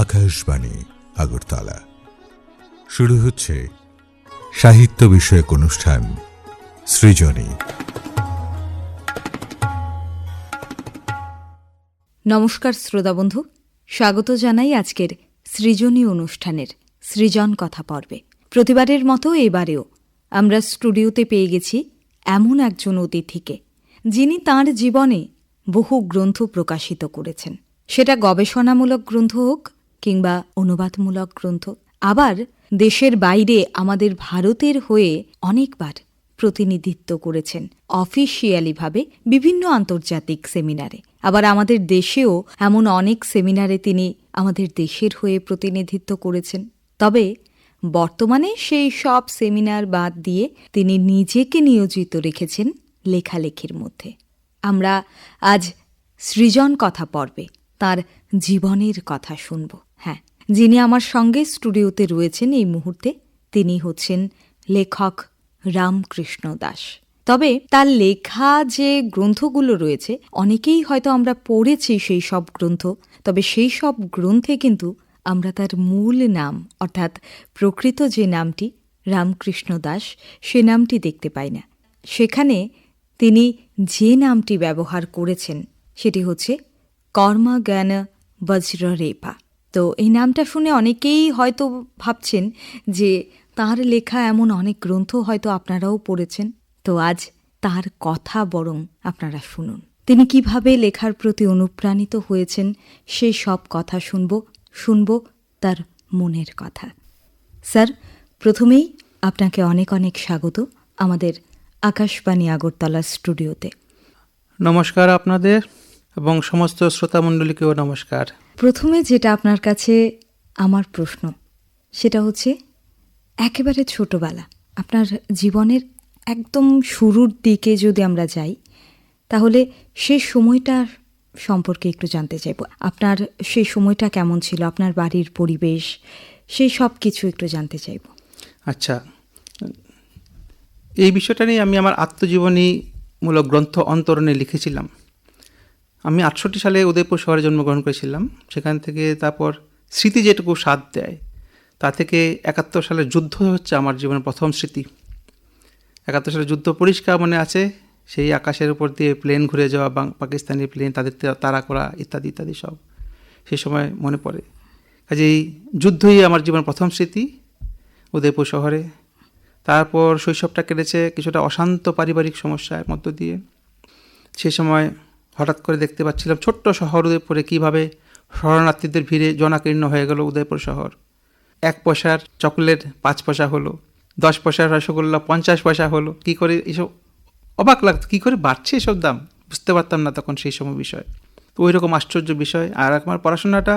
আকাশবাণী আগরতলা শুরু হচ্ছে সাহিত্য বিষয়ক অনুষ্ঠান সৃজনী। নমস্কার শ্রোতাবন্ধু, স্বাগত জানাই আজকের সৃজনী অনুষ্ঠানের সৃজন কথা পর্বে। প্রতিবারের মতো এবারেও আমরা স্টুডিওতে পেয়ে গেছি এমন একজন অতিথিকে, যিনি তাঁর জীবনে বহু গ্রন্থ প্রকাশিত করেছেন। সেটা গবেষণামূলক গ্রন্থ হোক কিংবা অনুবাদমূলক গ্রন্থ, আবার দেশের বাইরে আমাদের ভারতের হয়ে অনেকবার প্রতিনিধিত্ব করেছেন অফিসিয়ালিভাবে বিভিন্ন আন্তর্জাতিক সেমিনারে। আবার আমাদের দেশেও এমন অনেক সেমিনারে তিনি আমাদের দেশের হয়ে প্রতিনিধিত্ব করেছেন। তবে বর্তমানে সেই সব সেমিনার বাদ দিয়ে তিনি নিজেকে নিয়োজিত রেখেছেন লেখালেখির মধ্যে। আমরা আজ সৃজন কথা পর্বে তার জীবনের কথা শুনব। হ্যাঁ, যিনি আমার সঙ্গে স্টুডিওতে রয়েছেন এই মুহূর্তে, তিনি হচ্ছেন লেখক রামকৃষ্ণ দাস। তবে তার লেখা যে গ্রন্থগুলো রয়েছে, অনেকেই হয়তো আমরা পড়েছি সেই সব গ্রন্থ, তবে সেই সব গ্রন্থে কিন্তু আমরা তার মূল নাম অর্থাৎ প্রকৃত যে নামটি রামকৃষ্ণ দাস, সে নামটি দেখতে পাই না। সেখানে তিনি যে নামটি ব্যবহার করেছেন সেটি হচ্ছে কর্মজ্ঞান বজ্ররেপা। তো এই নামটা শুনে অনেকেই হয়তো ভাবছেন যে তাঁর লেখা এমন অনেক গ্রন্থ হয়তো আপনারাও পড়েছেন। তো আজ তার কথা বরং আপনারা শুনুন। তিনি কিভাবে লেখার প্রতি অনুপ্রাণিত হয়েছেন সেই সব কথা শুনব তার মনের কথা। স্যার, প্রথমেই আপনাকে অনেক অনেক স্বাগত আমাদের আকাশবাণী আগরতলা স্টুডিওতে। নমস্কার আপনাদের এবং সমস্ত শ্রোতামণ্ডলীকেও নমস্কার। প্রথমে যেটা আপনার কাছে আমার প্রশ্ন, সেটা হচ্ছে একেবারে ছোটবেলা, আপনার জীবনের একদম শুরুর দিকে যদি আমরা যাই, তাহলে সেই সময়টা সম্পর্কে একটু জানতে চাইব। আপনার সেই সময়টা কেমন ছিল, আপনার বাড়ির পরিবেশ, সেই সব কিছু একটু জানতে চাইব। আচ্ছা, এই বিষয়টা নিয়ে আমি আমার আত্মজীবনীমূলক গ্রন্থ অন্তরণে লিখেছিলাম। আমি 68 সালে উদয়পুর শহরে জন্মগ্রহণ করেছিলাম। সেখান থেকে তারপর স্মৃতি যেটুকু স্বাদ দেয়, তা থেকে 71 সালের যুদ্ধ হচ্ছে আমার জীবনের প্রথম স্মৃতি। 71 সালের যুদ্ধ পরিষ্কার মনে আছে। সেই আকাশের উপর দিয়ে প্লেন ঘুরে যাওয়া, পাকিস্তানি প্লেন, তাদের তাড়া করা ইত্যাদি ইত্যাদি সব সেই সময় মনে পড়ে। কাজেই যুদ্ধই আমার জীবনের প্রথম স্মৃতি উদয়পুর শহরে। তারপর শৈশবটা কেটেছে কিছুটা অশান্ত পারিবারিক সমস্যার মধ্য দিয়ে। সে সময় হঠাৎ করে দেখতে পাচ্ছিলাম ছোট্ট শহর উদয়পুরে কীভাবে শরণার্থীদের ভিড়ে জনাকীর্ণ হয়ে গেল উদয়পুর শহর। 1 পয়সার চকলেট 5 পয়সা হলো, 10 পয়সার রসগোল্লা 50 পয়সা হলো। কী করে এসব অবাক লাগতো, কী করে বাড়ছে এসব দাম, বুঝতে পারতাম না তখন সেই সময় বিষয়। তো ওই রকম আশ্চর্য বিষয়। আর আমার পড়াশোনাটা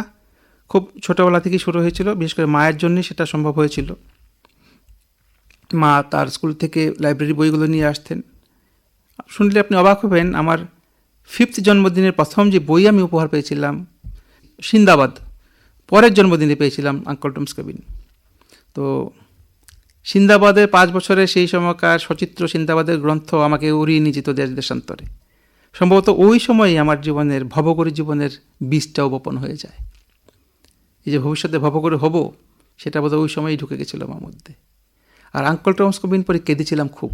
খুব ছোটোবেলা থেকেই শুরু হয়েছিল, বিশেষ করে মায়ের জন্যই সেটা সম্ভব হয়েছিল। মা তার স্কুল থেকে লাইব্রেরি বইগুলো নিয়ে আসতেন। শুনলে আপনি অবাক হবেন, আমার 5th জন্মদিনের প্রথম যে বই আমি উপহার পেয়েছিলাম সিন্দাবাদ, পরের জন্মদিনে পেয়েছিলাম আঙ্কল টমস কেবিন। তো সিন্দাবাদের 5 বছরের সেই সময়কার সচিত্র সিন্দাবাদের গ্রন্থ আমাকে উড়িয়ে নিয়ে যেত দেশ দেশান্তরে। সম্ভবত ওই সময়ই আমার জীবনের ভবঘুরে জীবনের বীজটাও বপন হয়ে যায়। এই যে ভবিষ্যতে ভবঘুরে হব, সেটা বোধহয় ওই সময়ই ঢুকে গেছিলো আমার মধ্যে। আর আঙ্কল টমস কেবিন পরে কেঁদেছিলাম খুব।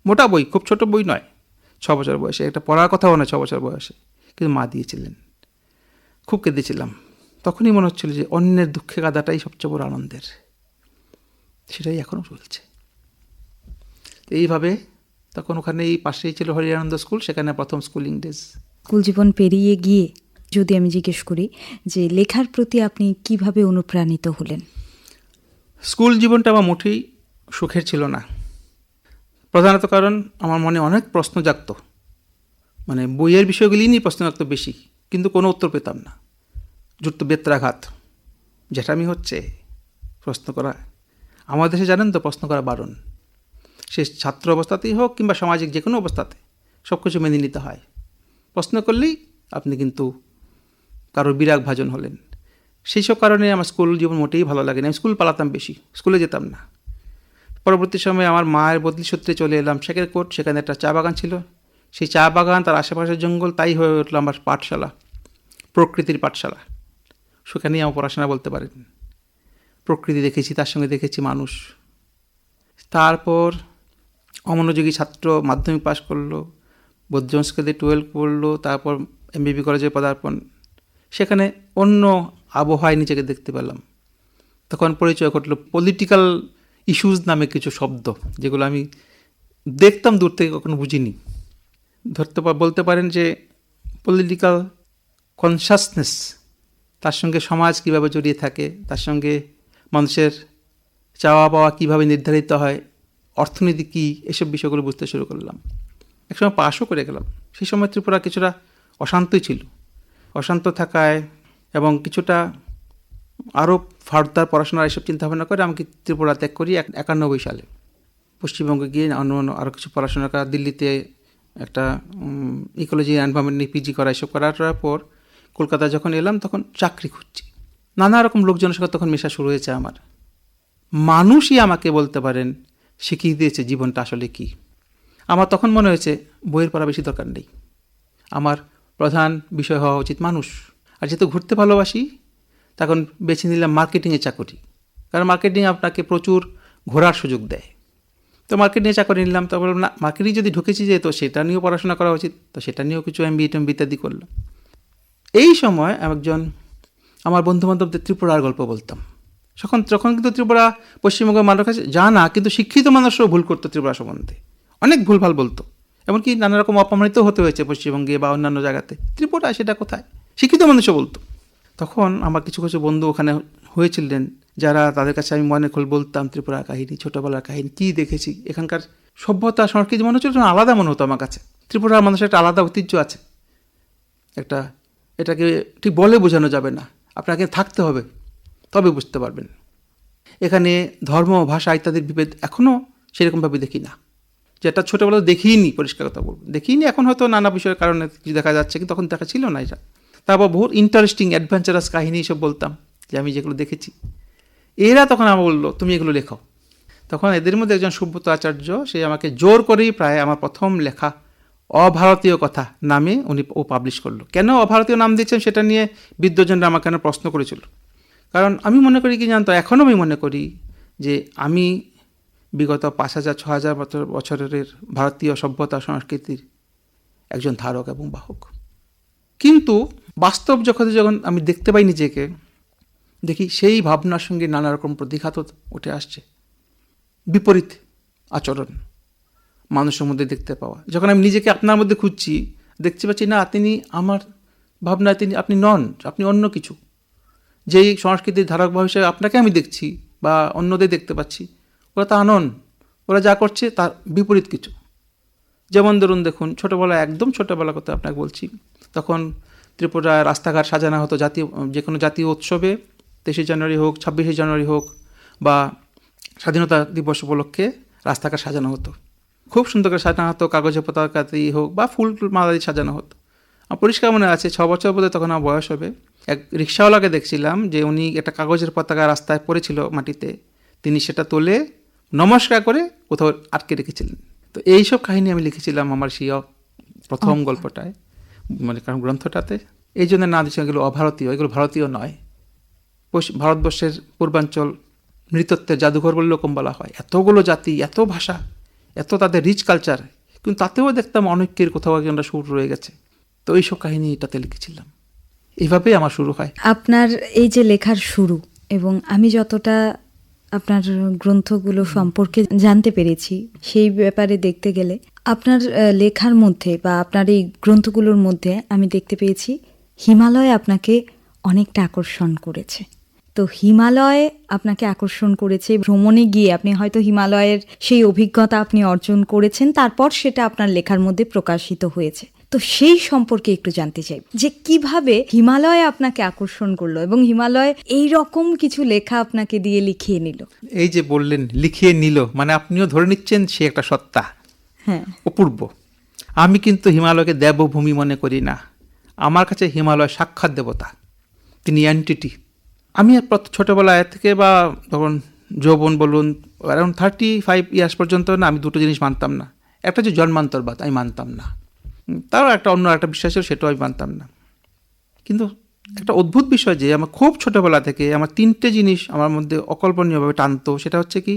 মোটা বই, খুব ছোট বই নয়, 6 বছর বয়সে, একটা পড়ার কথাও নয় 6 বছর বয়সে, কিন্তু মা দিয়েছিলেন। খুব কেঁদেছিলাম। তখনই মনে হচ্ছিল যে অন্যের দুঃখে কাঁদাটাই সবচেয়ে বড় আনন্দের। সেটাই এখনও চলছে। এইভাবে তখন ওখানেই পাশেই ছিল হরিয়ানন্দ স্কুল, সেখানে প্রথম স্কুলিং ডেজ। স্কুল জীবন পেরিয়ে গিয়ে যদি আমি জিজ্ঞেস করি যে লেখার প্রতি আপনি কিভাবে অনুপ্রাণিত হলেন? স্কুল জীবনটা আমার মোটেই সুখের ছিল না। প্রধানত কারণ আমার মনে অনেক প্রশ্ন জাগত, মানে বইয়ের বিষয়গুলি নিয়ে প্রশ্ন জাগত বেশি, কিন্তু কোনো উত্তর পেতাম না। জুটত বেত্রাঘাত, যেটামি হচ্ছে প্রশ্ন করা। আমাদের দেশে জানেন তো প্রশ্ন করা বারণ, সে ছাত্র অবস্থাতেই হোক কিংবা সামাজিক যে কোনো অবস্থাতে সব কিছু মেনে নিতে হয়। প্রশ্ন করলেই আপনি কিন্তু কারোর বিরাগ ভাজন হলেন। সেই সব কারণে আমার স্কুল জীবন মোটেই ভালো লাগে না। আমি স্কুল পালাতাম বেশি, স্কুলে যেতাম না। পরবর্তী সময়ে আমার মায়ের বদলি সূত্রে চলে এলাম শেখেরকোট। সেখানে একটা চা বাগান ছিল, সেই চা বাগান, তার আশেপাশের জঙ্গল, তাই হয়ে উঠলো আমার পাঠশালা, প্রকৃতির পাঠশালা। সেখানেই আমার পড়াশোনা বলতে পারেন। প্রকৃতি দেখেছি, তার সঙ্গে দেখেছি মানুষ। তারপর অমনোযোগী ছাত্র মাধ্যমিক পাশ করলো, বৌদ্ধ সংস্কৃতি 12 পড়লো, তারপর এমবিবি কলেজে পদার্পণ। সেখানে অন্য আবহাওয়ায় নিজেকে দেখতে পেলাম। তখন পরিচয় ঘটলো পলিটিক্যাল ইস্যুজ নামে কিছু শব্দ, যেগুলো আমি দেখতাম দূর থেকে, কখনো বুঝিনি। বলতে পারেন যে পলিটিক্যাল কনসাসনেস, তার সঙ্গে সমাজ কীভাবে জড়িয়ে থাকে, তার সঙ্গে মানুষের চাওয়া পাওয়া কীভাবে নির্ধারিত হয়, অর্থনীতি কী, এসব বিষয়গুলো বুঝতে শুরু করলাম। একসময় পাশও করে গেলাম। সেই সময় ত্রিপুরা কিছুটা অশান্তই ছিল। অশান্ত থাকায় এবং কিছুটা আরও ফার্দার পড়াশোনার এইসব চিন্তাভাবনা করে আমাকে ত্রিপুরা ত্যাগ করি 91 সালে। পশ্চিমবঙ্গে গিয়ে অন্য আরও কিছু পড়াশোনা করা, দিল্লিতে একটা ইকোলজি এনভায়রনমেন্ট নিয়ে পিজি করা, এসব করার পর কলকাতা যখন এলাম তখন চাকরি খুঁজছি। নানা রকম লোকজনের সাথে তখন মেশা শুরু হয়েছে আমার। মানুষই আমাকে বলতে পারেন শিখিয়ে দিয়েছে জীবনটা আসলে কী। আমার তখন মনে হয়েছে বইয়ের পড়া বেশি দরকার নেই, আমার প্রধান বিষয় হওয়া উচিত মানুষ। আর যেহেতু ঘুরতে ভালোবাসি, তখন বেছে নিলাম মার্কেটিংয়ে চাকরি, কারণ মার্কেটিং আপনাকে প্রচুর ঘোরার সুযোগ দেয়। তো মার্কেটিংয়ে চাকরি নিলাম। তো বললাম না, মার্কেটিং যদি ঢুকেছি যে, তো সেটা নিয়েও পড়াশোনা করা উচিত। তো সেটা নিয়েও কিছু এমবিএ ইত্যাদি করলাম। এই সময় একজন আমার বন্ধুবান্ধবদের ত্রিপুরার গল্প বলতাম। যখন কিন্তু ত্রিপুরা পশ্চিমবঙ্গের মানুষের কাছে জানা, কিন্তু শিক্ষিত মানুষও ভুল করতো ত্রিপুরা সম্বন্ধে, অনেক ভুলভাল বলতো। এমনকি নানা রকম অপমানিত হতে হয়েছে পশ্চিমবঙ্গে বা অন্যান্য জায়গাতে। ত্রিপুরা সেটা কোথায়, শিক্ষিত মানুষও বলতো। তখন আমার কিছু কিছু বন্ধু ওখানে হয়েছিলেন, যারা তাদের কাছে আমি মনে খোল বলতাম ত্রিপুরার কাহিনী, ছোটোবেলার কাহিনী, কী দেখেছি, এখানকার সভ্যতা সংস্কৃতি মনে হচ্ছে আলাদা মনে হতো আমার কাছে। ত্রিপুরার মানুষের একটা আলাদা ঐতিহ্য আছে, একটা, এটাকে ঠিক বলে বোঝানো যাবে না, আপনাকে থাকতে হবে তবে বুঝতে পারবেন। এখানে ধর্ম, ভাষা ইত্যাদির বিভেদ এখনও সেরকমভাবে দেখি না, যেটা ছোটোবেলায় দেখিনি, পরিষ্কার কথা বলবো দেখিনি। এখন হয়তো নানা বিষয়ের কারণে কিছু দেখা যাচ্ছে, কিন্তু তখন দেখা ছিল না এটা। তারপর বহুত ইন্টারেস্টিং অ্যাডভেঞ্চারাস কাহিনী সব বলতাম, যে আমি যেগুলো দেখেছি। এরা তখন আমার বললো তুমি এগুলো লেখো। তখন এদের মধ্যে একজন সুব্রত আচার্য, সে আমাকে জোর করেই প্রায় আমার প্রথম লেখা অভারতীয় কথা নামে ও পাবলিশ করলো। কেন অভারতীয় নাম দিয়েছেন সেটা নিয়ে বিদ্বজনরা আমাকে কেন প্রশ্ন করেছিল। কারণ আমি মনে করি কি জানতো, এখনও আমি মনে করি যে আমি বিগত 5000-6000 বছরের ভারতীয় সভ্যতা সংস্কৃতির একজন ধারক এবং বাহক। কিন্তু বাস্তব যখন আমি দেখতে পাই নিজেকে, দেখি সেই ভাবনার সঙ্গে নানা রকম প্রতিঘাত উঠে আসছে, বিপরীত আচরণ মানুষের মধ্যে দেখতে পাওয়া। যখন আমি নিজেকে আপনার মধ্যে খুঁজছি, দেখতে পাচ্ছি না, তিনি আমার ভাবনায় আপনি নন, আপনি অন্য কিছু। যেই সংস্কৃতির ধারক হিসেবে আপনাকে আমি দেখছি বা অন্যদের দেখতে পাচ্ছি, ওরা তা নন, ওরা যা করছে তার বিপরীত কিছু। যেমন ধরুন, দেখুন, ছোটোবেলা, একদম ছোটোবেলা কথা আপনাকে বলছি, তখন ত্রিপুরায় রাস্তাঘাট সাজানো হতো যে কোনো জাতীয় উৎসবে, 23শে জানুয়ারি হোক, 26শে জানুয়ারি হোক, বা স্বাধীনতা দিবস উপলক্ষে রাস্তাঘাট সাজানো হতো, খুব সুন্দর করে সাজানো হতো, কাগজে পতাকা দিয়ে হোক বা ফুল মালা দিয়ে সাজানো হতো। আমার পরিষ্কার মনে আছে, 6 বছর বোধ তখন আমার বয়স হবে, এক রিক্সাওয়ালাকে দেখছিলাম যে উনি একটা কাগজের পতাকা রাস্তায় পড়েছিল মাটিতে, তিনি সেটা তুলে নমস্কার করে কোথাও আটকে রেখেছিলেন। তো এইসব কাহিনী আমি লিখেছিলাম আমার সেই প্রথম গল্পটায়, মানে কারণ গ্রন্থটাতে। এই জন্য না দিচ্ছি এগুলো অভারতীয়, এগুলো ভারতীয় নয়। ভারতবর্ষের পূর্বাঞ্চল নৃতত্বের জাদুঘর বললেও কম বলা হয়। এতগুলো জাতি, এত ভাষা, এত তাদের রিচ কালচার, কিন্তু তাতেও দেখতাম অনৈক্যের কোথাও একটা সুর রয়ে গেছে। তো এইসব কাহিনী এটাতে লিখেছিলাম। এইভাবেই আমার শুরু হয়। আপনার এই যে লেখার শুরু, এবং আমি যতটা আপনার গ্রন্থগুলো সম্পর্কে জানতে পেরেছি, সেই ব্যাপারে দেখতে গেলে আপনার লেখার মধ্যে বা আপনার এই গ্রন্থগুলোর মধ্যে আমি দেখতে পেয়েছি হিমালয় আপনাকে অনেকটা আকর্ষণ করেছে। তো হিমালয় আপনাকে আকর্ষণ করেছে, ভ্রমণে গিয়ে আপনি হয়তো হিমালয়ের সেই অভিজ্ঞতা আপনি অর্জন করেছেন, তারপর সেটা আপনার লেখার মধ্যে প্রকাশিত হয়েছে। তো সেই সম্পর্কে একটু জানতে চাই যে কিভাবে হিমালয় আপনাকে আকর্ষণ করলো এবং হিমালয় এই রকম কিছু লেখা আপনাকে দিয়ে লিখিয়ে নিল। এই যে বললেন লিখিয়ে নিল, মানে আপনিও ধরে নিচ্ছেন সে একটা সত্তা, হ্যাঁ, অপূর্ব। আমি কিন্তু হিমালয়কে দেবভূমি মনে করি না। আমার কাছে হিমালয় সাক্ষাৎ দেবতা, তিনি অ্যান্টিটি। আমি ছোটোবেলায় থেকে বা তখন যৌবন বলুন, অ্যারাউন্ড 35 ইয়ার্স পর্যন্ত না, আমি দুটো জিনিস মানতাম না। একটা যে জন্মান্তরবাদ আমি মানতাম না, তারও অন্য একটা বিশ্বাস ছিল, সেটাও আমি মানতাম না। কিন্তু একটা অদ্ভুত বিষয় যে আমার খুব ছোটোবেলা থেকে আমার 3টে জিনিস আমার মধ্যে অকল্পনীয়ভাবে টানতো। সেটা হচ্ছে কি,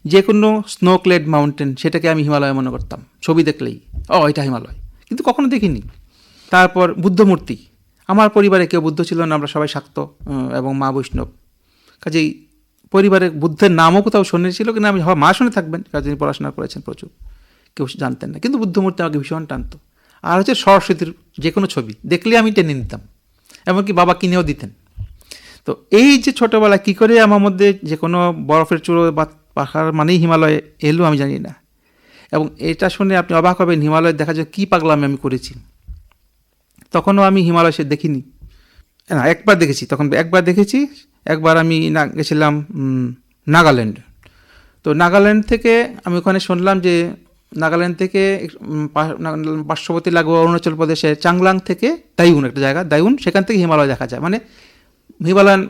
যে কোনো স্নোক্লেড মাউন্টেন সেটাকে আমি হিমালয় মনে করতাম ছবি দেখলেই, এটা হিমালয়, কিন্তু কখনো দেখিনি। তারপর বুদ্ধ মূর্তি, আমার পরিবারে কেউ বুদ্ধ ছিল না, আমরা সবাই শাক্ত এবং মা বৈষ্ণব, কাজেই পরিবারে বুদ্ধের নামও কোথাও শুনেছিল কিনা আমি মা শুনে থাকবেন, কারণ তিনি পড়াশোনা করেছেন প্রচুর, কেউ জানতেন না, কিন্তু বুদ্ধ মূর্তি আমাকে ভীষণ টানতো। আর হচ্ছে সরস্বতীর যে কোনো ছবি দেখলে আমি টেনে নিতাম, এমনকি বাবা কিনেও দিতেন। তো এই যে ছোটোবেলায় কী করে আমার মধ্যে যে কোনো বরফের চূড়ো বা পাহাড় মানেই হিমালয়ে এলো আমি জানি না। এবং এটা শুনে আপনি অবাক হবেন, হিমালয় দেখা যায় কী পাগলামি আমি করেছি। তখনও আমি হিমালয় সে দেখিনি না, একবার দেখেছি, একবার আমি গেছিলাম নাগাল্যান্ড। তো নাগাল্যান্ড থেকে আমি ওখানে শুনলাম যে নাগাল্যান্ড থেকে পার্শ্ববর্তী লাগোয়া অরুণাচল প্রদেশের চাংলাং থেকে দাইউন, একটা জায়গা দাইউন, সেখান থেকে হিমালয় দেখা যায়, মানে হিমালয়ান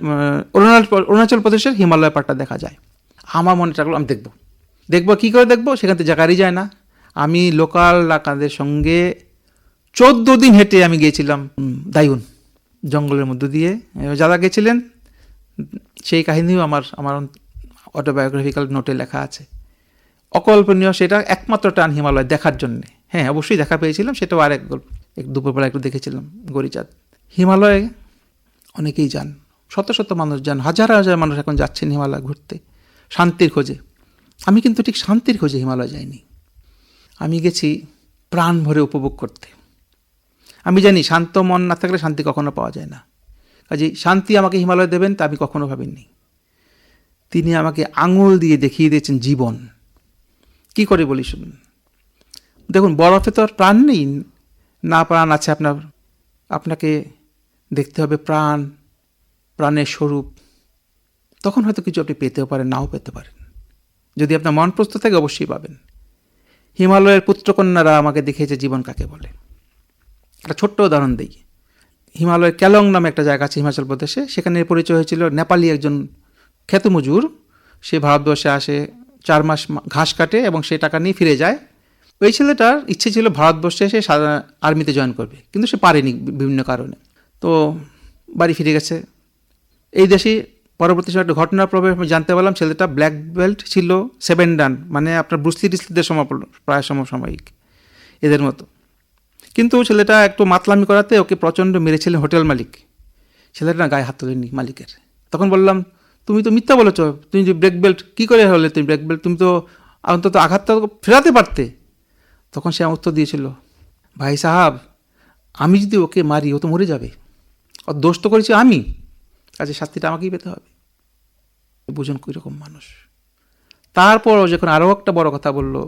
অরুণাচল প্রদেশের হিমালয় পাটটা দেখা যায়। আমার মনে থাকলো আমি দেখবো কী করে দেখবো, সেখান থেকে জায়গারই যায় না। আমি লোকাল ডাকাতদের সঙ্গে 14 দিন হেঁটে আমি গিয়েছিলাম দাইউন, জঙ্গলের মধ্য দিয়ে। যারা গেছিলেন সেই কাহিনীও আমার অটোবায়োগ্রাফিক্যাল নোটে লেখা আছে। অকল্পনীয়, সেটা একমাত্র টান হিমালয় দেখার জন্যে। হ্যাঁ, অবশ্যই দেখা পেয়েছিলাম, সেটাও আরেক গল্প। দুপুরবেলা একটু দেখেছিলাম গরিচাঁদ। হিমালয়ে অনেকেই যান, শত শত মানুষ যান, হাজার হাজার মানুষ এখন যাচ্ছেন হিমালয় ঘুরতে শান্তির খোঁজে। আমি কিন্তু ঠিক শান্তির খোঁজে হিমালয় যাইনি, আমি গেছি প্রাণ ভরে উপভোগ করতে। আমি জানি শান্ত মন না থাকলে শান্তি কখনো পাওয়া যায় না, কাজেই শান্তি আমাকে হিমালয় দেবেন তা আমি কখনো ভাবিনি। তিনি আমাকে আঙুল দিয়ে দেখিয়ে দিয়েছেন জীবন। কি করে বলি শুনুন। দেখুন, বরফে তো আর প্রাণ নেই, না প্রাণ আছে আপনাকে দেখতে হবে প্রাণের স্বরূপ। তখন হয়তো কিছু আপনি পেতেও পারেন, নাও পেতে পারেন। যদি আপনার মন প্রস্তুত থাকে অবশ্যই পাবেন। হিমালয়ের পুত্রকন্যারা আমাকে দেখিয়েছে জীবন কাকে বলে। একটা ছোট্ট উদাহরণ দিই। হিমালয়ের ক্যালং নামে একটা জায়গা আছে হিমাচল প্রদেশে, সেখানে পরিচয় হয়েছিল নেপালি একজন ক্ষেতমজুর। সে ভারতবর্ষে আসে, 4 মাস ঘাস কাটে এবং সেই টাকা নিয়ে ফিরে যায়। ওই ছেলেটার ইচ্ছে ছিল ভারতবর্ষে এসে আর্মিতে জয়েন করবে, কিন্তু সে পারেনি বিভিন্ন কারণে। তো বাড়ি ফিরে গেছে। এই দেশে পরবর্তী সময় একটা ঘটনার প্রভাবে জানতে পারলাম ছেলেটা ব্ল্যাক বেল্ট ছিল 7 ডান, মানে আপনার ব্রুসলি টিসলিদের প্রায় সমসাময়িক এদের মতো। কিন্তু ছেলেটা একটু মাতলামি করাতে ওকে প্রচণ্ড মেরেছিলেন হোটেল মালিক। ছেলেটা গায়ে হাত তোলেনি মালিকের। তখন বললাম, তুমি তো মিথ্যা বলেছ, তুমি যে ব্ল্যাক বেল্ট কী করে হলে তুমি ব্ল্যাক বেল্ট, তুমি তো অন্তত আঘাতটা ফেরাতে পারতে। তখন সে উত্তর দিয়েছিল, ভাই সাহাব, আমি যদি ওকে মারি ও তো মরে যাবে, ওর দোষ তো করেছি আমি, কাজে শাস্তিটা আমাকেই পেতে হবে। বুঝুন কীরকম মানুষ। তারপর ও যখন আরও একটা বড় কথা বললো,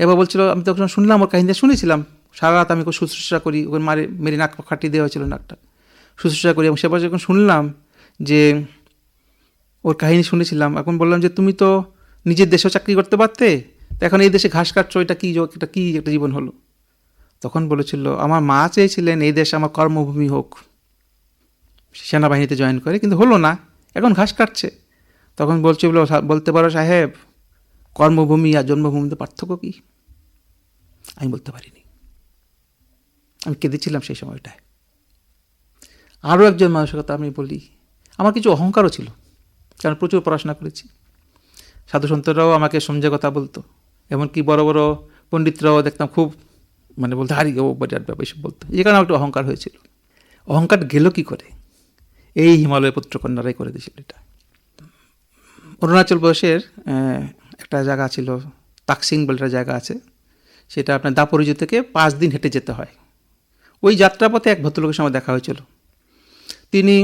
এবার বলছিল, আমি তখন শুনলাম ওর কাহিনীটা শুনেছিলাম, সারা রাত আমি ওকে শুশ্রূষা করি, ওকে মেরে নাক কাটিয়ে দেওয়া হয়েছিল নাকটা, শুশ্রূষা করি। এবং সেবার যখন শুনলাম যে ওর কাহিনী শুনেছিলাম, এখন বললাম যে তুমি তো নিজের দেশেও চাকরি করতে পারতে, তো এখন এই দেশে ঘাস কাটছো, এটা কী একটা জীবন হলো। তখন বলেছিল, আমার মা চেয়েছিলেন এই দেশ আমার কর্মভূমি হোক, সেনাবাহিনীতে জয়েন করে, কিন্তু হলো না, এখন ঘাস কাটছে। তখন বলতে পারো সাহেব, কর্মভূমি আর জন্মভূমিতে পার্থক্য কী? আমি বলতে পারিনি, আমি কেঁদেছিলাম সেই সময়টায়। আরও একজন মানুষের কথা আমি বলি, আমার কিছু অহংকারও ছিল, কারণ প্রচুর পড়াশোনা করেছি। সাধুসন্তরাও আমাকে সমঝে কথা বলতো, এমনকি বড় বড় পণ্ডিতরাও দেখতাম খুব বলতে হারি গো বিরাট ব্যাপার এসব বলতো। এই কারণে একটু অহংকার হয়েছিল। অহংকার গেল কি করে? এই হিমালয় পুত্রকন্যারাই করে দিয়েছিল এটা। অরুণাচল প্রদেশের একটা জায়গা ছিল, তাকসিং বলে একটা জায়গা আছে, সেটা আপনার দাপরিজু থেকে 5 দিন হেঁটে যেতে হয়। ওই যাত্রাপথে এক ভদ্রলোকের সঙ্গে দেখা হয়েছিল। তিনি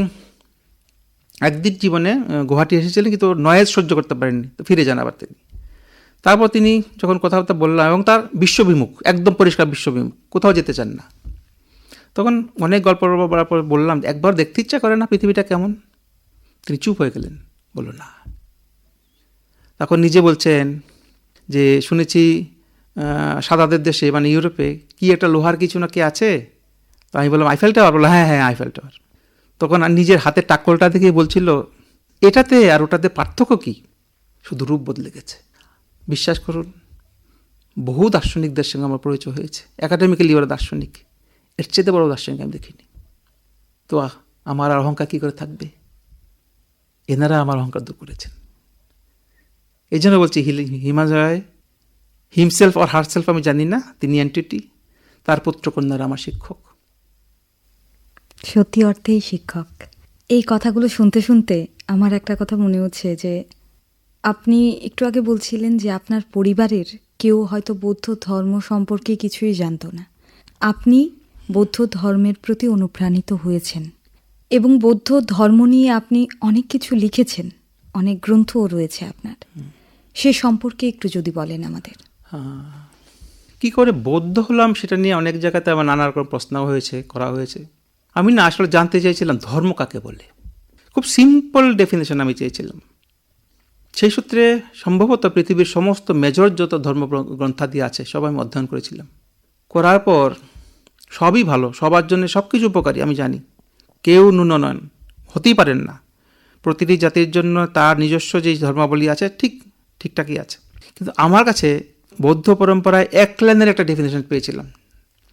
একদিন জীবনে গুয়াহাটি এসেছিলেন, কিন্তু নয়েজ সহ্য করতে পারেননি, তো ফিরে যান আবার তিনি। তারপর তিনি যখন কথাবার্তা বললাম, এবং তার বিশ্ববিমুখ, একদম পরিষ্কার বিশ্ববিমুখ, কোথাও যেতে চান না। তখন অনেক গল্প বলার পর বললাম, একবার দেখতে ইচ্ছা করে না পৃথিবীটা কেমন? তিনি চুপ হয়ে গেলেন, বলল না। তখন নিজে বলছেন যে শুনেছি সাদাদের দেশে ইউরোপে কি একটা লোহার কিছু না কি আছে। তো আমি বললাম আইফেল টাওয়ার। বললো হ্যাঁ আইফেল টাওয়ার। তখন আর নিজের হাতের টাকলটা দেখে বলছিল, এটাতে আর ওটাতে পার্থক্য কী? শুধু রূপ বদলে গেছে। বিশ্বাস করুন, বহু দার্শনিকদের সঙ্গে আমার পরিচয় হয়েছে, একাডেমিক্যালি ওরা দার্শনিক, এর চেয়ে বড় দার্শনিক আমি দেখিনি। তো আমার আর অহংকার কী করে থাকবে? এনারা আমার অহংকার দূর করেছেন। এই জন্য বলছি হিমালয় হিমসেলফ অর হারসেলফ আমি জানি না, তিনি এন্টিটি, তার পুত্রকন্যারা আমার শিক্ষক। সত্যি অর্থেই শিক্ষক। এই কথাগুলো শুনতে শুনতে আমার একটা কথা মনে হচ্ছে যে আপনি একটু আগে বলছিলেন যে আপনার পরিবারের কেউ হয়তো বৌদ্ধ ধর্ম সম্পর্কে কিছুই জানতো না, আপনি বৌদ্ধ ধর্মের প্রতি অনুপ্রাণিত হয়েছেন এবং বৌদ্ধ ধর্ম নিয়ে আপনি অনেক কিছু লিখেছেন, অনেক গ্রন্থও রয়েছে আপনার। সে সম্পর্কে একটু যদি বলেন আমাদের। কি করে বৌদ্ধ হলাম সেটা নিয়ে অনেক জায়গাতে আমার নানা রকম প্রশ্ন করা হয়েছে। আমি না আসলে জানতে চাইছিলাম ধর্ম কাকে বলে, খুব সিম্পল ডেফিনেশন আমি চেয়েছিলাম। সেই সূত্রে সম্ভবত পৃথিবীর সমস্ত মেজর যত ধর্ম গ্রন্থাদি আছে সব আমি অধ্যয়ন করেছিলাম। করার পর সবই ভালো, সবার জন্য সব কিছু উপকারী আমি জানি, কেউ ন্যূন নন, হতেই পারেন না। প্রতিটি জাতির জন্য তার নিজস্ব যে ধর্মাবলী আছে ঠিকঠাকই আছে। কিন্তু আমার কাছে বৌদ্ধ পরম্পরায় এক লাইনের একটা ডেফিনেশন পেয়েছিলাম,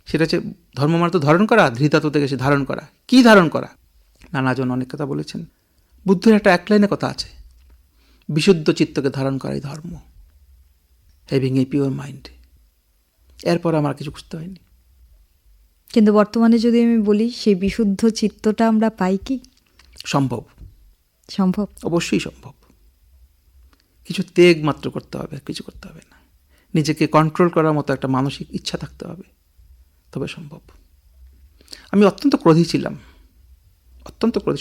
সেটা হচ্ছে ধর্ম মানে তো ধারণ করা, ধৃতাত্ম থেকে সে ধারণ করা। কি ধারণ করা? নানাজন অনেক কথা বলেছেন। বুদ্ধের একটা এক লাইনে কথা আছে, বিশুদ্ধ চিত্তকে ধারণ করাই ধর্ম, হ্যাভিং এ পিওর মাইন্ড। এরপর আমার কিছু বুঝতে হয়নি। কিন্তু বর্তমানে যদি আমি বলি সেই বিশুদ্ধ চিত্তটা আমরা পাই কি? সম্ভব, অবশ্যই সম্ভব। কিছু ত্যাগ মাত্র করতে হবে, কিছু করতে হবে না। নিজেকে কন্ট্রোল করার মতো একটা মানসিক ইচ্ছা থাকতে হবে, তবে সম্ভব। আমি অত্যন্ত ক্রোধী ছিলাম, অত্যন্ত ক্রোধী,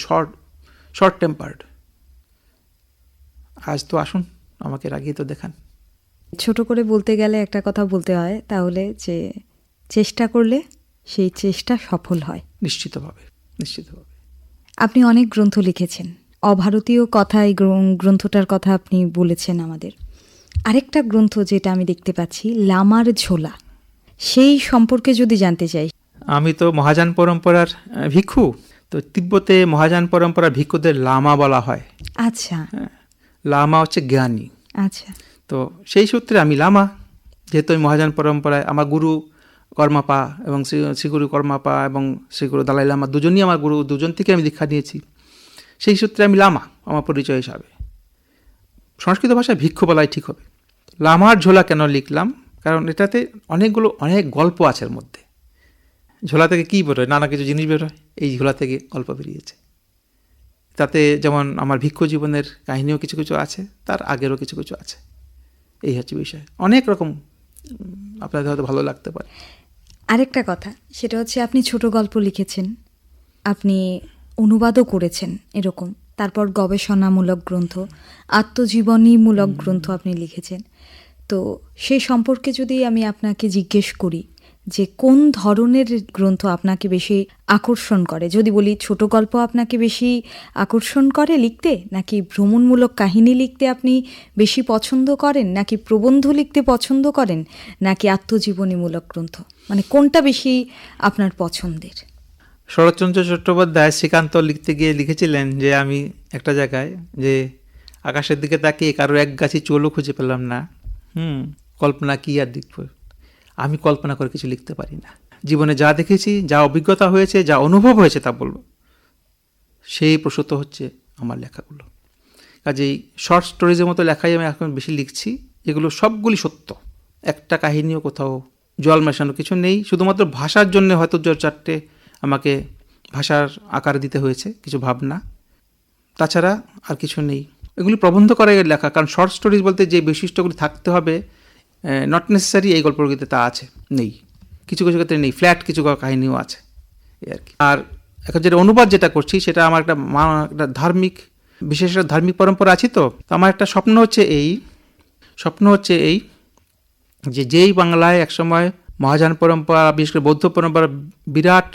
শর্ট টেম্পার্ড। আজ তো আসুন আমাকে রাগিয়ে তো দেখান। ছোট করে বলতে গেলে একটা কথা বলতে হয়, তাহলে যে চেষ্টা করলে সেই চেষ্টা সফল হয়। নিশ্চিতভাবে। আপনি অনেক গ্রন্থ লিখেছেন, অভারতীয় কথা, এই গ্রন্থটার কথা আপনি বলেছেন আমাদের। আরেকটা গ্রন্থ যেটা আমি দেখতে পাচ্ছি, লামার ঝোলা, সেই সম্পর্কে যদি জানতে চাই। আমি তো মহাযান পরম্পরার ভিক্ষু, তো তিব্বতে মহাযান পরম্পরার ভিক্ষুদের লামা বলা হয়। আচ্ছা, লামা হচ্ছে জ্ঞানী। আচ্ছা, তো সেই সূত্রে আমি লামা, যেহেতু আমি মহাযান পরম্পরায় আমার গুরু কর্মাপা এবং শ্রীগুরু কর্মাপা এবং শ্রীগুরু দালাই লামা দুজনই আমার গুরু, দুজন থেকে আমি দীক্ষা নিয়েছি। সেই সূত্রে আমি লামা আমার পরিচয় হিসাবে। সংস্কৃত ভাষায় ভিক্ষু বলাই ঠিক হবে। লামার ঝোলা কেন লিখলাম? কারণ এটাতে অনেক গল্প আছে এর মধ্যে। ঝোলা থেকে কী বেরোয়? নানা কিছু জিনিস বেরোয়, এই ঝোলা থেকে গল্প বেরিয়েছে। তাতে যেমন আমার ভিক্ষু জীবনের কাহিনীও কিছু কিছু আছে, তার আগেরও কিছু কিছু আছে। এই হচ্ছে বিষয়, অনেক রকম, আপনাদের হয়তো ভালো লাগতে পারে। আরেকটা কথা, সেটা হচ্ছে আপনি ছোট গল্প লিখেছেন, আপনি অনুবাদও করেছেন এরকম, তারপর গবেষণামূলক গ্রন্থ, আত্মজীবনীমূলক গ্রন্থ আপনি লিখেছেন। তো সেই সম্পর্কে যদি আমি আপনাকে জিজ্ঞেস করি যে কোন ধরনের গ্রন্থ আপনাকে বেশি আকর্ষণ করে, যদি বলি ছোট গল্প আপনাকে বেশি আকর্ষণ করে লিখতে, নাকি ভ্রমণমূলক কাহিনী লিখতে আপনি বেশি পছন্দ করেন, নাকি প্রবন্ধ লিখতে পছন্দ করেন, নাকি আত্মজীবনীমূলক গ্রন্থ, মানে কোনটা বেশি আপনার পছন্দের? শরৎচন্দ্র চট্টোপাধ্যায় শ্রীকান্ত লিখতে গিয়ে লিখেছিলেন যে আমি একটা জায়গায় যে আকাশের দিকে তাকিয়ে কারো এক গাছি চুলও খুঁজে পেলাম না, কল্পনা কি আর লিখব। আমি কল্পনা করে কিছু লিখতে পারি না। জীবনে যা দেখেছি, যা অভিজ্ঞতা হয়েছে, যা অনুভব হয়েছে তা বলব, সেই প্রসূত হচ্ছে আমার লেখাগুলো। কাজেই শর্ট স্টোরিজের মতো লেখাই আমি এখন বেশি লিখছি, এগুলো সবগুলি সত্য, একটা কাহিনীও কোথাও জল মেশানো কিছু নেই। শুধুমাত্র ভাষার জন্য হয়তো চারটে আমাকে ভাষার আকার দিতে হয়েছে, কিছু ভাবনা, তাছাড়া আর কিছু নেই। এগুলি প্রবন্ধ করে লেখা, কারণ শর্ট স্টোরিজ বলতে যে বৈশিষ্ট্যগুলি থাকতে হবে নট নেসেসারি এই গল্পগুলিতে তা আছে, নেই, কিছু কিছু ক্ষেত্রে নেই, ফ্ল্যাট কিছু কাহিনীও আছে এই আর কি। আর এখন যেটা অনুবাদ যেটা করছি সেটা আমার একটা ধার্মিক, বিশেষ একটা ধার্মিক পরম্পরা আছে। তো আমার একটা স্বপ্ন হচ্ছে এই যে যেই বাংলায় একসময় মহাযান পরম্পরা, বিশেষ করে বৌদ্ধ পরম্পরা বিরাট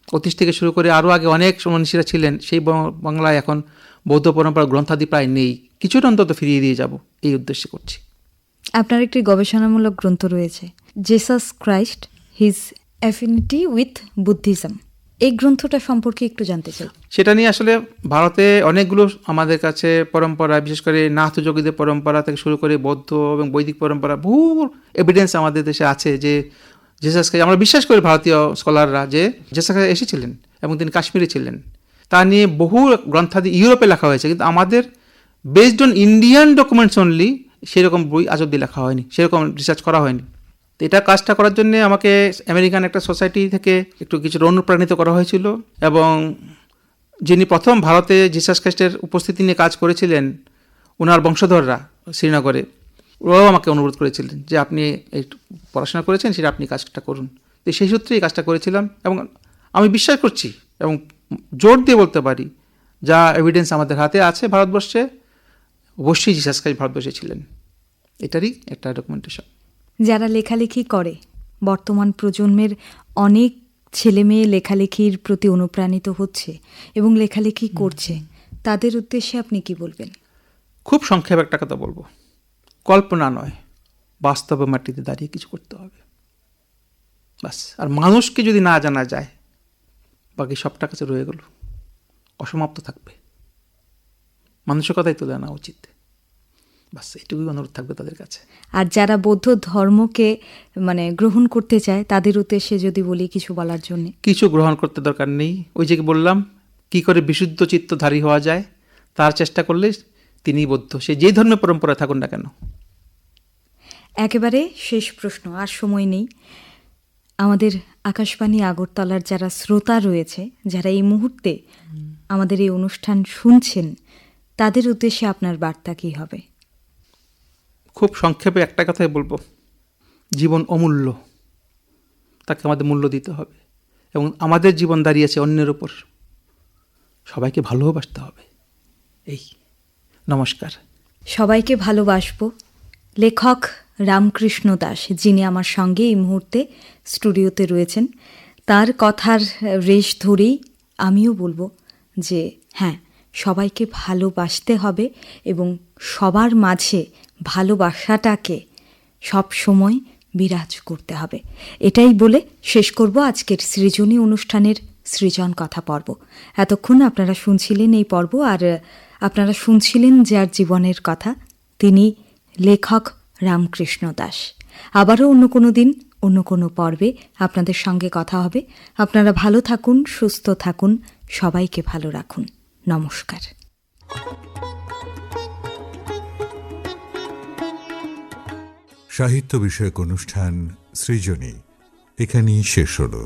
অতীত থেকে শুরু করে আরও আগে অনেক মনীষীরা ছিলেন, সেই বাংলায় এখন বৌদ্ধ পরম্পরা গ্রন্থাদি প্রায় নেই, কিছুটা অন্তত ফিরিয়ে দিয়ে যাব, এই উদ্দেশ্যে করছি। আপনার একটি গবেষণামূলক গ্রন্থ রয়েছে, Jesus Christ, his affinity with Buddhism. এই গ্রন্থটা সম্পর্কে একটু জানতে চাই। সেটা নিয়ে আসলে ভারতে অনেকগুলো আমাদের কাছে পরম্পরা, বিশেষ করে নাথ যোগীদের পরম্পরা থেকে শুরু করে বৌদ্ধ এবং বৈদিক পরম্পরা, বহু এভিডেন্স আমাদের দেশে আছে যে জেসাসকে আমরা বিশ্বাস করি, ভারতীয় স্কলাররা, যে জেসাস এসেছিলেন এবং তিনি কাশ্মীরে ছিলেন তা নিয়ে বহু গ্রন্থাদি ইউরোপে লেখা হয়েছে, কিন্তু আমাদের based on Indian documents only সেরকম বই আজ অব্দি লেখা হয়নি, সেরকম রিসার্চ করা হয়নি। তো এটা কাজটা করার জন্য আমাকে আমেরিকান একটা সোসাইটি থেকে একটু কিছু অনুপ্রাণিত করা হয়েছিল, এবং যিনি প্রথম ভারতে জিসাস খ্রিস্টের উপস্থিতি নিয়ে কাজ করেছিলেন, ওনার বংশধররা শ্রীনগরে, ওরাও আমাকে অনুরোধ করেছিলেন যে আপনি এই পড়াশোনা করেছেন, সেটা আপনি কাজটা করুন। তো সেই সূত্রে এই কাজটা করেছিলাম, এবং আমি বিশ্বাস করছি এবং জোর দিয়ে বলতে পারি, যা এভিডেন্স আমাদের হাতে আছে ভারতবর্ষে, অবশ্যই জিসাস খ্রিস্ট ভারতবর্ষে ছিলেন। এটারই একটা ডকুমেন্টেশন। যারা লেখালেখি করে, বর্তমান প্রজন্মের অনেক ছেলে মেয়ে লেখালেখির প্রতি অনুপ্রাণিত হচ্ছে এবং লেখালেখি করছে, তাদের উদ্দেশ্যে আপনি কি বলবেন? খুব সংক্ষেপে একটা কথা বলবো, কল্পনা নয়, বাস্তবে মাটিতে দাঁড়িয়ে কিছু করতে হবে, বাস। আর মানুষকে যদি না জানা যায়, বাকি সবটা কাছে রয়ে গেল, অসমাপ্ত থাকবে। মানুষের কথাই তুলে আনা উচিত, বাস। এইটুকুই অনুরোধ থাকবে তাদের কাছে। আর যারা বৌদ্ধ ধর্মকে গ্রহণ করতে চায়, তাদের উদ্দেশ্যে যদি বলি কিছু বলার জন্য। কিছু গ্রহণ করতে দরকার নেই, ওই যে বললাম কি করে বিশুদ্ধ চিত্তধারী হওয়া যায়, তার চেষ্টা করলে তিনিই বৌদ্ধ, সে যেই ধর্মের পরম্পরায় থাকুন না কেন। একেবারে শেষ প্রশ্ন, আর সময় নেই। আমাদের আকাশবাণী আগরতলার যারা শ্রোতা রয়েছে, যারা এই মুহূর্তে আমাদের এই অনুষ্ঠান শুনছেন, তাদের উদ্দেশ্যে আপনার বার্তা কী হবে? খুব সংক্ষেপে একটা কথাই বলবো, জীবন অমূল্য, তাকে আমাদের মূল্য দিতে হবে, এবং আমাদের জীবন দাঁড়িয়েছে অন্যের উপর, সবাইকে ভালোবাসতে হবে। এই নমস্কার। সবাইকে ভালোবাসবো। লেখক রামকৃষ্ণ দাস, যিনি আমার সঙ্গে এই মুহূর্তে স্টুডিওতে রয়েছেন, তার কথার রেশ ধরেই আমিও বলবো যে হ্যাঁ, সবাইকে ভালোবাসতে হবে এবং সবার মাঝে ভালোবাসাটাকে সব সময় বিরাজ করতে হবে। এটাই বলে শেষ করব আজকের সৃজনী অনুষ্ঠানের সৃজন কথা পর্ব। এতক্ষণ আপনারা শুনছিলেন এই পর্ব, আর আপনারা শুনছিলেন যার জীবনের কথা, তিনি লেখক রামকৃষ্ণ দাস। আবারও অন্য কোনো দিন অন্য কোনো পর্বে আপনাদের সঙ্গে কথা হবে। আপনারা ভালো থাকুন, সুস্থ থাকুন, সবাইকে ভালো রাখুন। নমস্কার। সাহিত্য বিষয়ক অনুষ্ঠান সৃজনী এখানেই শেষ হলো।